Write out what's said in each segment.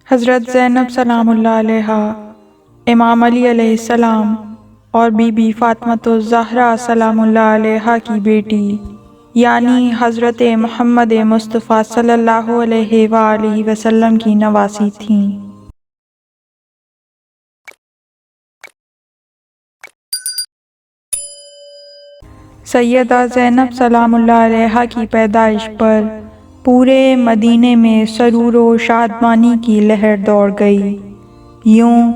حضرت زینب سلام اللہ علیہا، امام علی علیہ السلام اور بی بی فاطمۃ الزہرا سلام اللہ علیہا کی بیٹی، یعنی حضرت محمد مصطفیٰ صلی اللہ علیہ وآلہ وسلم کی نواسی تھیں۔ سیدہ زینب سلام اللہ علیہا کی پیدائش پر پورے مدینے میں سرور و شادمانی کی لہر دوڑ گئی، یوں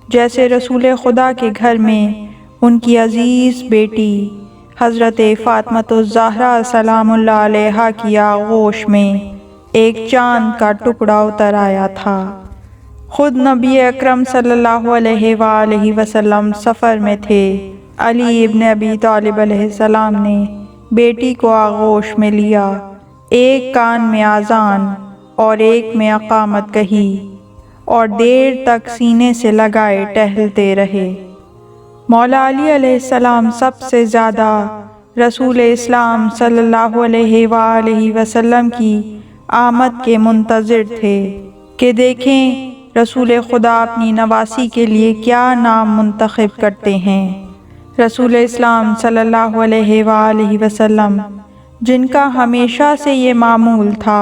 جیسے رسول خدا کے گھر میں ان کی عزیز بیٹی حضرت فاطمۃ الزہرا سلام اللہ علیہا کی آغوش میں ایک چاند کا ٹکڑا اتر آیا تھا۔ خود نبی اکرم صلی اللہ علیہ وآلہ وسلم سفر میں تھے۔ علی ابن ابی طالب علیہ السلام نے بیٹی کو آغوش میں لیا، ایک کان میں اذان اور ایک میں اقامت کہی اور دیر تک سینے سے لگائے ٹہلتے رہے۔ مولا علی علیہ السلام سب سے زیادہ رسول اسلام صلی اللہ علیہ وآلہ وسلم کی آمد کے منتظر تھے کہ دیکھیں رسول خدا اپنی نواسی کے لیے کیا نام منتخب کرتے ہیں۔ رسول اسلام صلی اللہ علیہ وآلہ وسلم، جن کا ہمیشہ سے یہ معمول تھا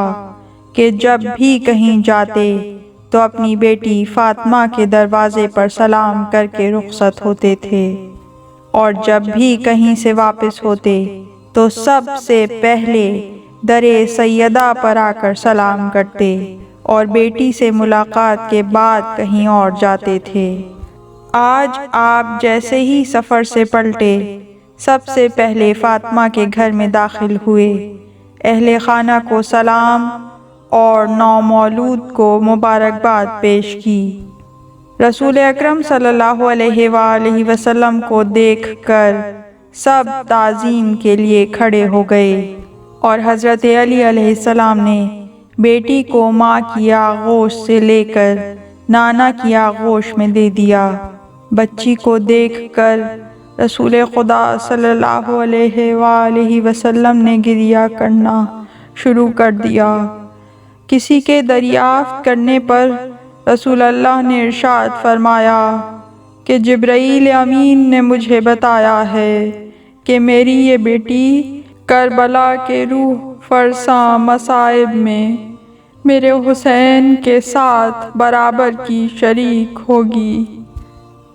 کہ جب بھی کہیں جاتے تو اپنی بیٹی فاطمہ کے دروازے پر سلام کر کے رخصت ہوتے تھے، اور جب بھی کہیں سے واپس ہوتے تو سب سے پہلے در سیدہ پر آ کر سلام کرتے اور بیٹی سے ملاقات کے بعد کہیں اور جاتے تھے۔ آج آپ جیسے ہی سفر سے پلٹے سب سے پہلے فاطمہ کے گھر میں داخل ہوئے، اہل خانہ کو سلام اور نومولود کو مبارکباد پیش کی۔ رسول اکرم صلی اللہ علیہ وآلہ وسلم کو دیکھ کر سب تعظیم کے لیے کھڑے ہو گئے، اور حضرت علی علیہ السلام نے بیٹی کو ماں کی آغوش سے لے کر نانا کی آغوش میں دے دیا۔ بچی کو دیکھ کر رسول خدا صلی اللہ علیہ وآلہ وسلم نے گریہ کرنا شروع کر دیا۔ کسی کے دریافت کرنے پر رسول اللہ نے ارشاد فرمایا کہ جبرائیل امین نے مجھے بتایا ہے کہ میری یہ بیٹی کربلا کے روح فرساں مصائب میں میرے حسین کے ساتھ برابر کی شریک ہوگی۔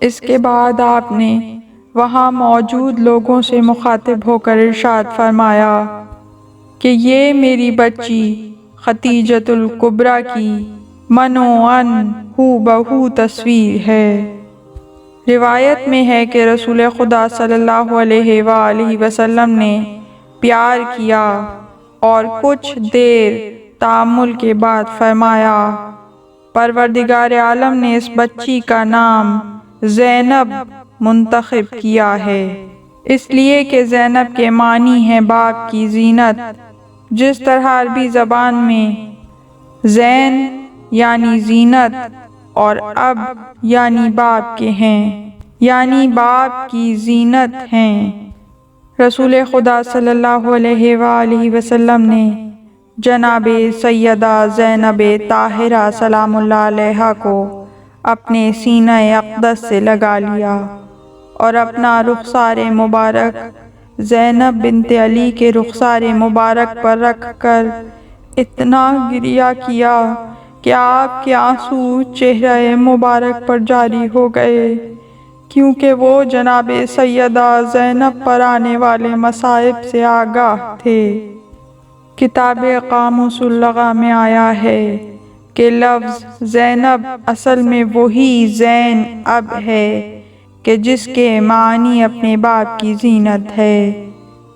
اس کے بعد آپ نے وہاں موجود لوگوں سے مخاطب ہو کر ارشاد فرمایا کہ یہ میری بچی ختیجۃ الکبریٰ کی منوعاً ہو بہو تصویر ہے۔ روایت میں ہے کہ رسول خدا صلی اللہ علیہ وآلہ وسلم نے پیار کیا اور کچھ دیر تأمل کے بعد فرمایا، پروردگار عالم نے اس بچی کا نام زینب منتخب کیا ہے، اس لیے کہ زینب کے معنی ہے باپ کی زینت۔ جس طرح عربی زبان میں زین یعنی زینت اور اب یعنی باپ کے ہیں، یعنی باپ کی زینت ہیں۔ رسول خدا صلی اللہ علیہ وآلہ وسلم نے جناب سیدہ زینب طاہرہ سلام اللہ علیہا کو اپنے سینہ اقدس سے لگا لیا اور اپنا رخسار مبارک زینب بنت علی کے رخسار مبارک پر رکھ کر اتنا گریہ کیا کہ آپ کے آنسو چہرہ مبارک پر جاری ہو گئے، کیونکہ وہ جناب سیدہ زینب پر آنے والے مصائب سے آگاہ تھے۔ کتاب قاموس اللغہ میں آیا ہے کہ لفظ زینب اصل میں وہی زین اب ہے کہ جس کے معنی اپنے باپ کی زینت ہے۔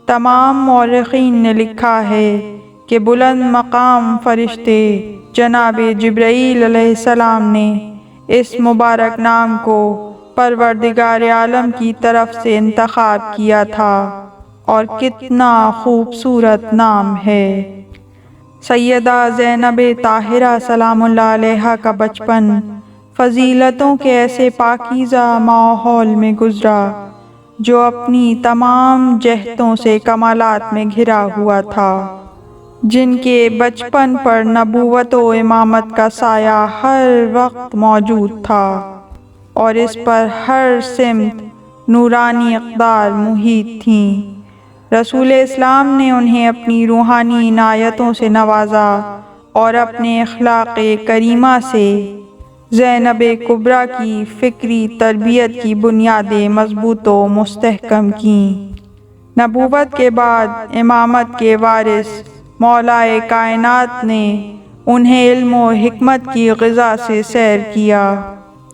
تمام مورخین نے لکھا ہے کہ بلند مقام فرشتے جناب جبرائیل علیہ السلام نے اس مبارک نام کو پروردگار عالم کی طرف سے انتخاب کیا تھا، اور کتنا خوبصورت نام ہے۔ سیدہ زینب طاہرہ سلام اللہ علیہا کا بچپن فضیلتوں کے ایسے پاکیزہ ماحول میں گزرا جو اپنی تمام جہتوں سے کمالات میں گھرا ہوا تھا۔ جن کے بچپن پر نبوت و امامت کا سایہ ہر وقت موجود تھا اور اس پر ہر سمت نورانی اقدار محیط تھیں۔ رسول اسلام نے انہیں اپنی روحانی عنایتوں سے نوازا اور اپنے اخلاق کریمہ سے زینب کبریٰ کی فکری تربیت کی بنیادیں مضبوط و مستحکم کیں۔ نبوت کے بعد امامت کے وارث مولائے کائنات نے انہیں علم و حکمت کی غذا سے سیر کیا۔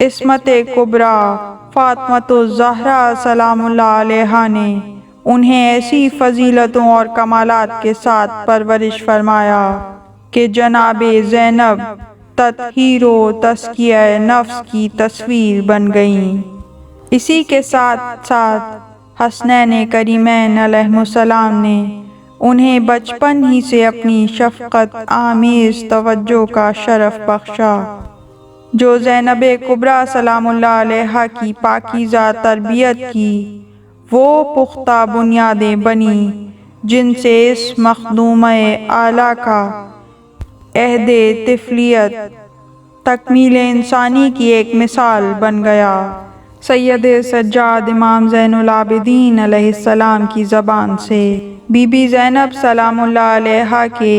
عصمت کبریٰ فاطمۃ الزہرا سلام اللہ علیہا نے انہیں ایسی فضیلتوں اور کمالات کے ساتھ پرورش فرمایا کہ جناب زینب تطہیر و تزکیہ نفس کی تصویر بن گئیں۔ اسی کے ساتھ ساتھ حسنین کریمین علیہم السلام نے انہیں بچپن ہی سے اپنی شفقت آمیز توجہ کا شرف بخشا، جو زینب کبریٰ سلام اللہ علیہا کی پاکیزہ تربیت کی وہ پختہ بنیادیں بنیں جن سے اس مخدومہ اعلیٰ کا عہد طفلیت تکمیل انسانی کی ایک مثال بن گیا۔ سید سجاد امام زین العابدین علیہ السلام کی زبان سے بی بی زینب سلام اللہ علیہا کے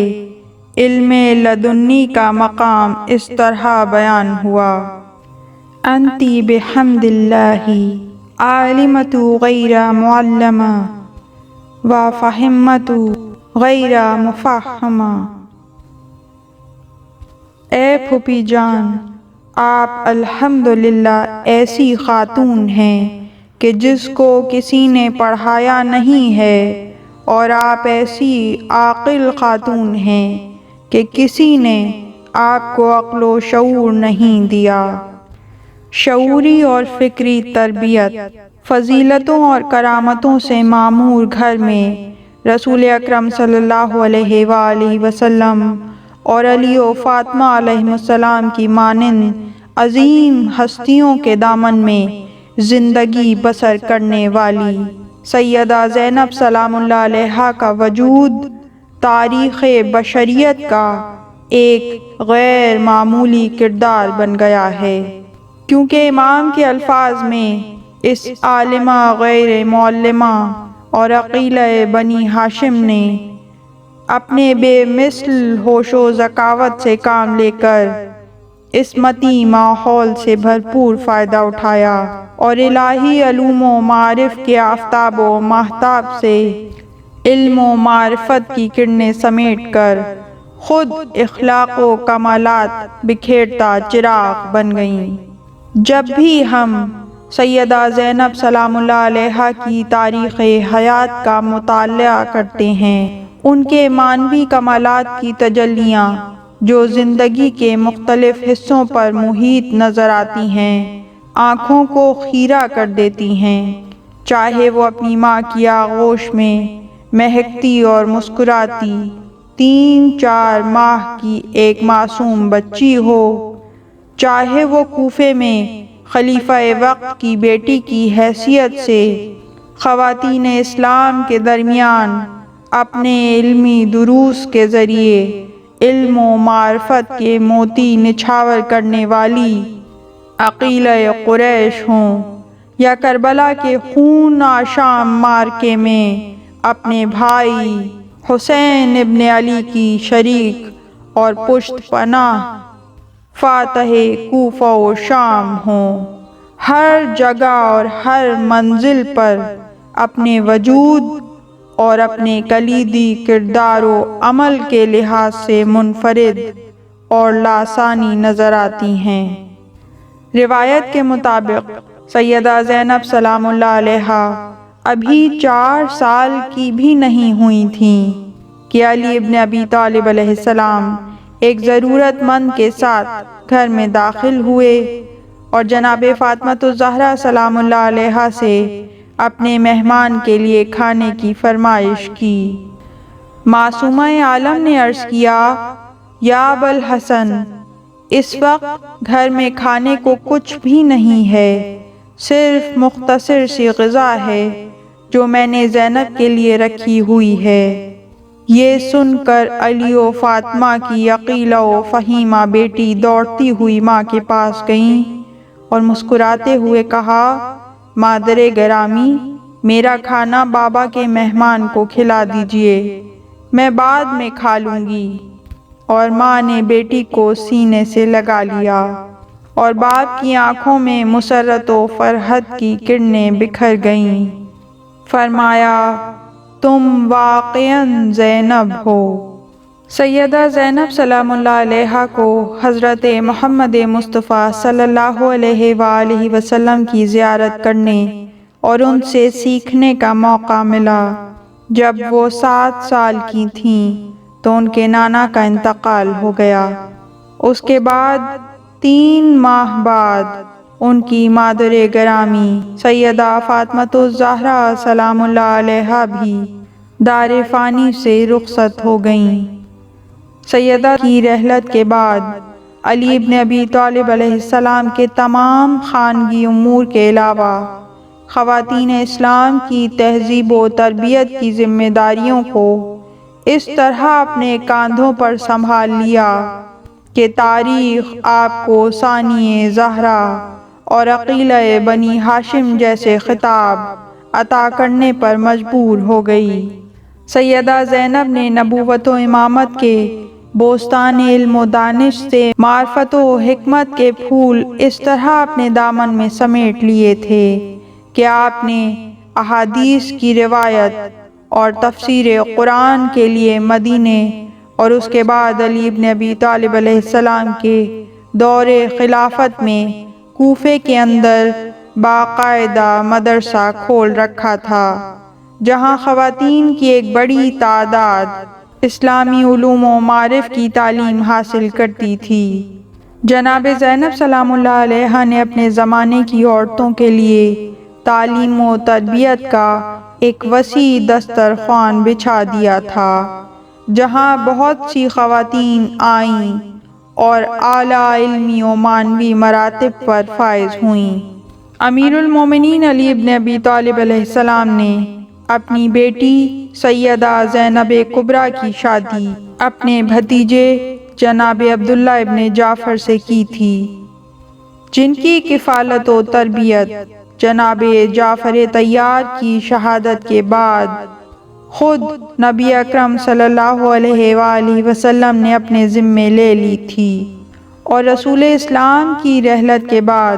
علم لدنی کا مقام اس طرح بیان ہوا: انتی بحمد اللہ عالمۃ غیر معلمہ و فہمۃ غیر مفہمہ۔ اے پھوپھی جان، آپ الحمدللہ ایسی خاتون ہیں کہ جس کو کسی نے پڑھایا نہیں ہے، اور آپ ایسی عاقل خاتون ہیں کہ کسی نے آپ کو عقل و شعور نہیں دیا۔ شعوری اور فکری تربیت، فضیلتوں اور کرامتوں سے معمور گھر میں رسول اکرم صلی اللہ علیہ وآلہ وسلم اور علی و فاطمہ علیہم السلام کی مانند عظیم ہستیوں کے دامن میں زندگی بسر کرنے والی سیدہ زینب سلام اللہ علیہا کا وجود تاریخ بشریت کا ایک غیر معمولی کردار بن گیا ہے، کیونکہ امام کے الفاظ میں اس عالمہ غیر معلمہ اور عقیلہ بنی ہاشم نے اپنے بے مثل ہوش و ذکاوت سے کام لے کر عصمتی ماحول سے بھرپور فائدہ اٹھایا اور الہی علوم و معارف کے آفتاب و ماہتاب سے علم و معرفت کی کرنیں سمیٹ کر خود اخلاق و کمالات بکھیرتا چراغ بن گئیں۔ جب بھی ہم سیدہ زینب سلام اللہ علیہا کی تاریخ حیات کا مطالعہ کرتے ہیں، ان کے معنوی کمالات کی تجلیاں جو زندگی کے مختلف حصوں پر محیط نظر آتی ہیں، آنکھوں کو خیرہ کر دیتی ہیں، چاہے وہ اپنی ماں کی آغوش میں مہکتی اور مسکراتی 3-4 ماہ کی ایک معصوم بچی ہو، چاہے وہ کوفے میں خلیفہ وقت کی بیٹی کی حیثیت سے خواتین اسلام کے درمیان اپنے علمی دروس کے ذریعے علم و معرفت کے موتی نچھاور کرنے والی عقیلہ قریش ہوں، یا کربلا کے خون آشام معرکے میں اپنے بھائی حسین ابن علی کی شریک اور پشت پناہ فاتح کوفہ و شام ہوں، ہر جگہ اور ہر منزل پر اپنے وجود اور اپنے کلیدی کردار و عمل کے لحاظ سے منفرد اور لاسانی نظر آتی ہیں۔ روایت کے مطابق سیدہ زینب سلام اللہ علیہا ابھی 4 سال کی بھی نہیں ہوئی تھیں کہ علی ابن ابی طالب علیہ السلام ایک ضرورت مند کے ساتھ گھر میں داخل ہوئے اور جناب فاطمۃ الزہرا سلام اللہ علیہا سے اپنے مہمان کے لیے کھانے کی فرمائش کی۔ معصومہ عالم نے عرض کیا: یا ابا الحسن، اس وقت گھر میں کھانے کو کچھ بھی نہیں ہے، صرف مختصر سی غذا ہے جو میں نے زینب کے لیے رکھی ہوئی ہے۔ یہ سن کر علی و فاطمہ کی عقیلہ و فہیمہ بیٹی دوڑتی ہوئی ماں کے پاس گئیں اور مسکراتے ہوئے کہا، مادر گرامی، میرا کھانا بابا کے مہمان کو کھلا دیجئے، میں بعد میں کھا لوں گی۔ اور ماں نے بیٹی کو سینے سے لگا لیا اور باپ کی آنکھوں میں مسرت و فرحت کی کرنیں بکھر گئیں۔ فرمایا، تم واقعاً زینب ہو۔ سیدہ زینب سلام اللہ علیہا کو حضرت محمد مصطفیٰ صلی اللہ علیہ وآلہ وسلم کی زیارت کرنے اور ان سے سیکھنے کا موقع ملا۔ جب وہ 7 سال کی تھیں تو ان کے نانا کا انتقال ہو گیا۔ اس کے بعد 3 ماہ بعد ان کی مادر گرامی سیدہ فاطمۃ الزہرا سلام اللہ علیہا بھی دار فانی سے رخصت ہو گئیں۔ سیدہ کی رحلت کے بعد علی بن ابی طالب علیہ السلام کے تمام خانگی امور کے علاوہ خواتین اسلام کی تہذیب و تربیت کی ذمہ داریوں کو اس طرح اپنے کاندھوں پر سنبھال لیا کہ تاریخ آپ کو ثانی زہرا اور عقیلہ بنی ہاشم جیسے خطاب عطا کرنے پر مجبور ہو گئی۔ سیدہ زینب نے نبوت و امامت کے بوستان علم و دانش سے معرفت و حکمت کے پھول اس طرح اپنے دامن میں سمیٹ لیے تھے کہ آپ نے احادیث کی روایت اور تفسیر قرآن کے لیے مدینے اور اس کے بعد علی بن ابی طالب علیہ السلام کے دور خلافت میں کوفے کے اندر باقاعدہ مدرسہ کھول رکھا تھا، جہاں خواتین کی ایک بڑی تعداد اسلامی علوم و معارف کی تعلیم حاصل کرتی تھی۔ جناب زینب سلام اللہ علیہا نے اپنے زمانے کی عورتوں کے لیے تعلیم و تربیت کا ایک وسیع دسترخوان بچھا دیا تھا، جہاں بہت سی خواتین آئیں اور اعلیٰ علمی و معنوی مراتب پر فائز ہوئیں۔ امیر المومنین علی بن ابی طالب علیہ السلام نے اپنی بیٹی سیدہ زینب کبریٰ کی شادی اپنے بھتیجے جناب عبداللہ ابن جعفر سے کی تھی، جن کی کفالت و تربیت جناب جعفر طیار کی شہادت کے بعد خود نبی اکرم صلی اللہ علیہ وآلہ وسلم نے اپنے ذمے لے لی تھی، اور رسول اسلام کی رحلت کے بعد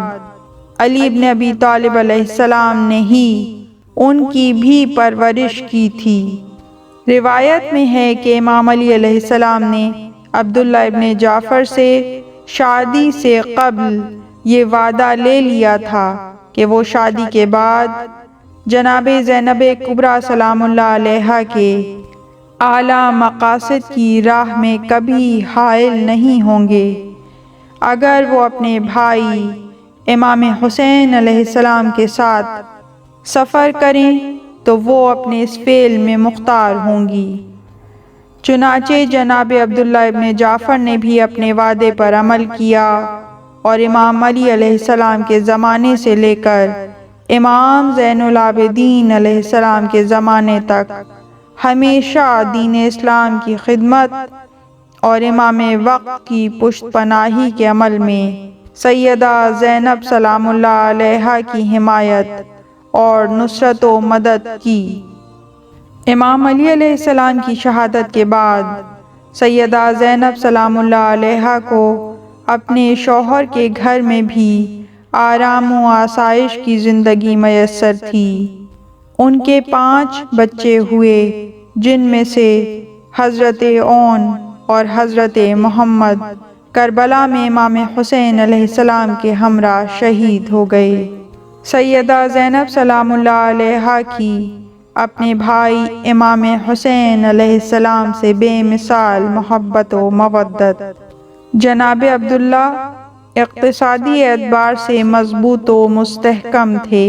علی بن ابی طالب علیہ السلام نے ہی ان کی بھی پرورش کی تھی۔ روایت میں ہے کہ امام علی علیہ السلام نے عبداللہ ابن جعفر سے شادی سے قبل یہ وعدہ لے لیا تھا کہ وہ شادی کے بعد جناب زینب کبریٰ سلام اللہ علیہا کے اعلیٰ مقاصد کی راہ میں کبھی حائل نہیں ہوں گے۔ اگر وہ اپنے بھائی امام حسین علیہ السلام کے ساتھ سفر کریں تو وہ اپنے اس فعل میں مختار ہوں گی۔ چنانچہ جناب عبداللہ ابن جعفر نے بھی اپنے وعدے پر عمل کیا اور امام علی علیہ السلام کے زمانے سے لے کر امام زین العابدین علیہ السلام کے زمانے تک ہمیشہ دین اسلام کی خدمت اور امام وقت کی پشت پناہی کے عمل میں سیدہ زینب سلام اللہ علیہا کی حمایت اور نصرت و مدد کی۔ امام علی علیہ السلام کی شہادت کے بعد سیدہ زینب سلام اللہ علیہا کو اپنے شوہر کے گھر میں بھی آرام و آسائش کی زندگی میسر تھی۔ ان کے 5 بچے ہوئے، جن میں سے حضرت اون اور حضرت محمد کربلا میں امام حسین علیہ السلام کے ہمراہ شہید ہو گئے۔ سیدہ زینب سلام اللہ علیہا کی اپنے بھائی امام حسین علیہ السلام سے بے مثال محبت و مودت۔ جناب عبداللہ اقتصادی اعتبار سے مضبوط و مستحکم تھے۔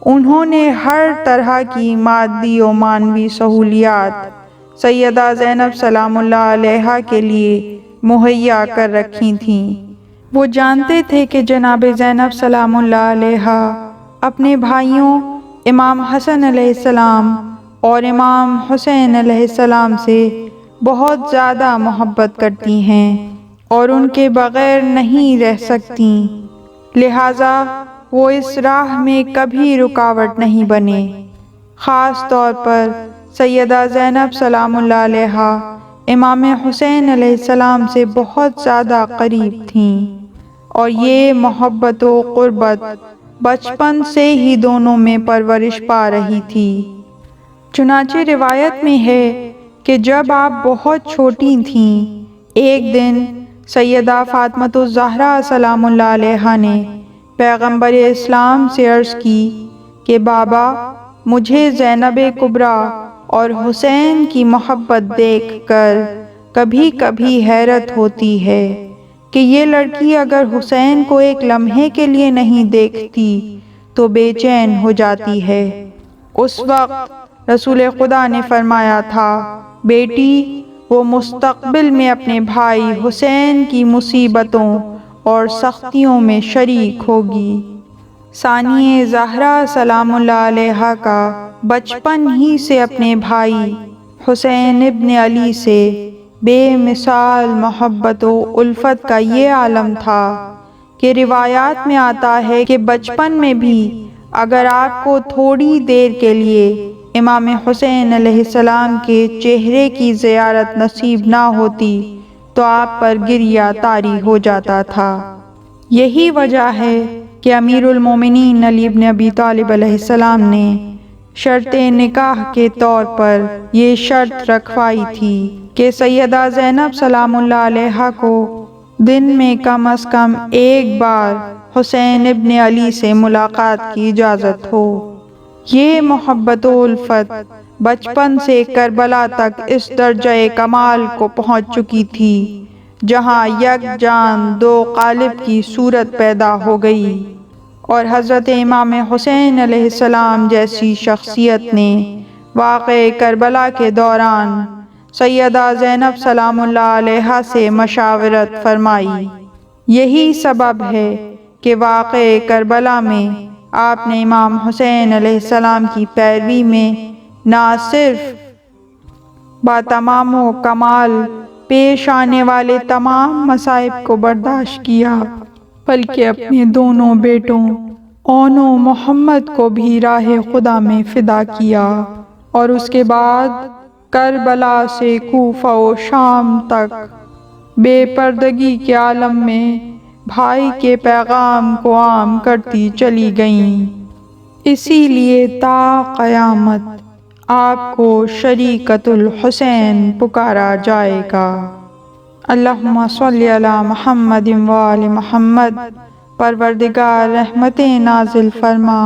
انہوں نے ہر طرح کی مادی و معنوی سہولیات سیدہ زینب سلام اللہ علیہا کے لیے مہیا کر رکھی تھیں۔ وہ جانتے تھے کہ جناب زینب سلام اللہ علیہا اپنے بھائیوں امام حسن علیہ السلام اور امام حسین علیہ السلام سے بہت زیادہ محبت کرتی ہیں اور ان کے بغیر نہیں رہ سکتی، لہٰذا وہ اس راہ میں کبھی رکاوٹ نہیں بنے۔ خاص طور پر سیدہ زینب سلام اللہ علیہا امام حسین علیہ السلام سے بہت زیادہ قریب تھیں، اور یہ محبت و قربت بچپن سے ہی دونوں میں پرورش پا رہی تھی۔ چنانچہ روایت میں ہے کہ جب آپ بہت چھوٹی تھیں، ایک دن سیدہ فاطمۃ الزہرا سلام اللہ علیہا نے پیغمبر اسلام سے عرض کی کہ بابا، مجھے زینب کبریٰ اور حسین کی محبت دیکھ کر کبھی کبھی حیرت ہوتی ہے کہ یہ لڑکی اگر حسین کو ایک لمحے کے لیے نہیں دیکھتی تو بے چین ہو جاتی ہے۔ اس وقت رسول خدا نے فرمایا تھا، بیٹی، وہ مستقبل میں اپنے بھائی حسین کی مصیبتوں اور سختیوں میں شریک ہوگی۔ ثانیہ زہرا سلام اللہ علیہا کا بچپن ہی سے اپنے بھائی حسین ابن علی سے بے مثال محبت و الفت کا یہ عالم تھا کہ روایات میں آتا ہے کہ بچپن میں بھی اگر آپ کو تھوڑی دیر کے لیے امام حسین علیہ السلام کے چہرے کی زیارت نصیب نہ ہوتی تو آپ پر گریہ طاری ہو جاتا تھا۔ یہی وجہ ہے کہ امیر المومنین علی بن ابی طالب علیہ السلام نے شرط نکاح کے طور پر یہ شرط رکھوائی تھی کہ سیدہ زینب سلام اللہ علیہا کو دن میں کم از کم ایک بار حسین ابن علی سے ملاقات کی اجازت ہو۔ یہ محبت و الفت بچپن سے کربلا تک اس درجہ کمال کو پہنچ چکی تھی جہاں یک جان دو قالب کی صورت پیدا ہو گئی، اور حضرت امام حسین علیہ السلام جیسی شخصیت نے واقعہ کربلا کے دوران سیدہ زینب سلام اللہ علیہا سے مشاورت فرمائی۔ یہی سبب ہے کہ واقعہ کربلا میں آپ نے امام حسین علیہ السلام کی پیروی میں نہ صرف باتمام و کمال پیش آنے والے تمام مصائب کو برداشت کیا، بلکہ اپنے دونوں بیٹوں اون و محمد کو بھی راہ خدا میں فدا کیا، اور اس کے بعد کربلا سے کوفہ و شام تک بے پردگی کے عالم میں بھائی کے پیغام کو عام کرتی چلی گئیں۔ اسی لیے تا قیامت آپ کو شریکۃ الحسین پکارا جائے گا۔ اللہم صلی علی محمد و آل محمد۔ پروردگار رحمتیں نازل فرما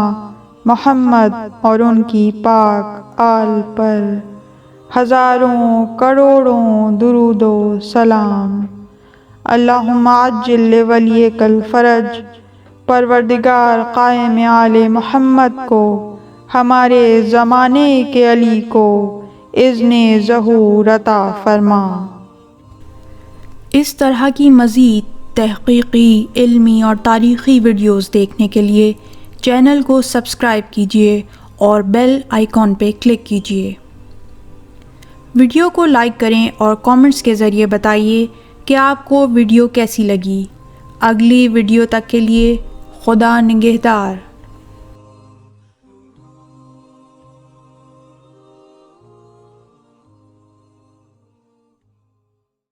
محمد اور ان کی پاک آل پر، ہزاروں کروڑوں درود و سلام۔ اللہم عجل لولیک الفرج۔ پروردگار قائم آل محمد کو، ہمارے زمانے کے علی کو اذن ظہور عطا فرما۔ اس طرح کی مزید تحقیقی، علمی اور تاریخی ویڈیوز دیکھنے کے لیے چینل کو سبسکرائب کیجیے اور بیل آئیکن پہ کلک کیجیے۔ ویڈیو کو لائک کریں اور کامنٹس کے ذریعے بتائیے کہ آپ کو ویڈیو کیسی لگی۔ اگلی ویڈیو تک کے لیے خدا نگہدار۔